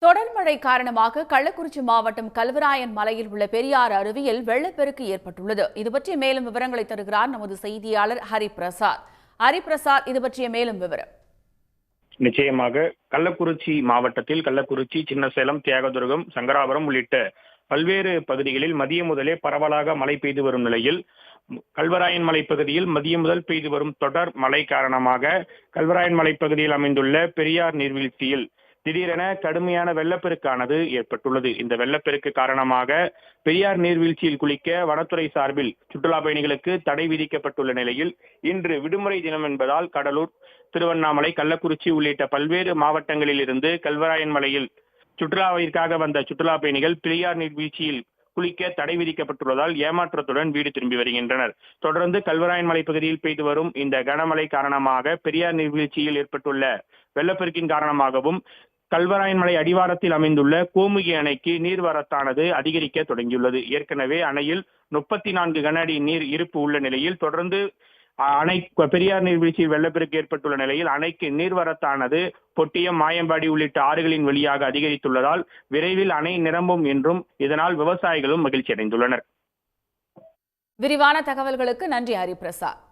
தொடர் மழை காரணமாக கள்ளக்குறிச்சி மாவட்டம் கல்வராயன் மலையில் உள்ள பெரியாறு அருவியில் வெள்ளப்பெருக்கு ஏற்பட்டுள்ளது. இது பற்றிய மேலும் விவரங்களை தருகிறார் நமது செய்தியாளர் ஹரிபிரசாத். ஹரிபிரசாத், இது பற்றிய மேலும் விவரம். நிச்சயமாக கள்ளக்குறிச்சி மாவட்டத்தில் கள்ளக்குறிச்சி, சின்னசேலம், தியாகதுர்கம், சங்கராபுரம் உள்ளிட்ட பல்வேறு பகுதிகளில் மதியம் முதலே பரவலாக மழை பெய்து வரும் நிலையில் கல்வராயன் மலைப்பகுதியில் மதியம் முதல் பெய்து வரும் தொடர் மழை காரணமாக கல்வராயன் மலைப்பகுதியில் அமைந்துள்ள பெரியார் நீர்வீழ்ச்சியில் திடீரென கடுமையான வெள்ளப்பெருக்கானது ஏற்பட்டுள்ளது. இந்த வெள்ளப்பெருக்கு காரணமாக பெரியார் நீர்வீழ்ச்சியில் குளிக்க வனத்துறை சார்பில் சுற்றுலா பயணிகளுக்கு தடை விதிக்கப்பட்டுள்ள நிலையில் இன்று விடுமுறை தினம் என்பதால் கடலூர், திருவண்ணாமலை, கள்ளக்குறிச்சி உள்ளிட்ட பல்வேறு மாவட்டங்களில் இருந்து கல்வராயன் மலையில் சுற்றுலாவிற்காக வந்த சுற்றுலா பயணிகள் பெரியார் நீர்வீழ்ச்சியில் குளிக்க தடை விதிக்கப்பட்டுள்ளதால் ஏமாற்றத்துடன் வீடு திரும்பி வருகின்றனர். தொடர்ந்து கல்வராயன் மலை பகுதியில் பெய்து வரும் இந்த கனமழை காரணமாக பெரியார் நீர்வீழ்ச்சியில் ஏற்பட்டுள்ள வெள்ளப்பெருக்கின் காரணமாகவும் கல்வராயன் மலை அடிவாரத்தில் அமைந்துள்ள கோமுகி அணைக்கு நீர்வரத்தானது அதிகரிக்க தொடங்கியுள்ளது. ஏற்கனவே அணையில் 34 கன அடி நீர் இருப்பு உள்ள நிலையில் தொடர்ந்து பெரியார் நீர்வீழ்ச்சியில் வெள்ளப்பெருக்கு ஏற்பட்டுள்ள நிலையில் அணைக்கு நீர்வரத்தானது பொட்டியம், மாயம்பாடி உள்ளிட்ட ஆறுகளின் வழியாக அதிகரித்துள்ளதால் விரைவில் அணை நிரம்பும் என்றும் இதனால் விவசாயிகளும் மகிழ்ச்சி அடைந்துள்ளனர். விரிவான தகவல்களுக்கு நன்றி ஹரிபிரசாத்.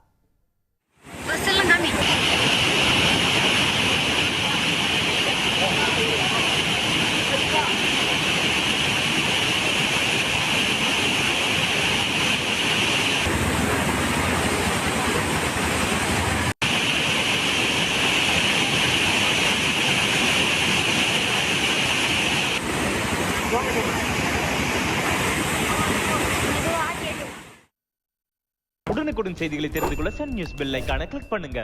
உடனுக்குடன் செய்திகளை தெரிந்து கொள்ள சன் நியூஸ் பெல் ஐகானை கிளிக் பண்ணுங்க.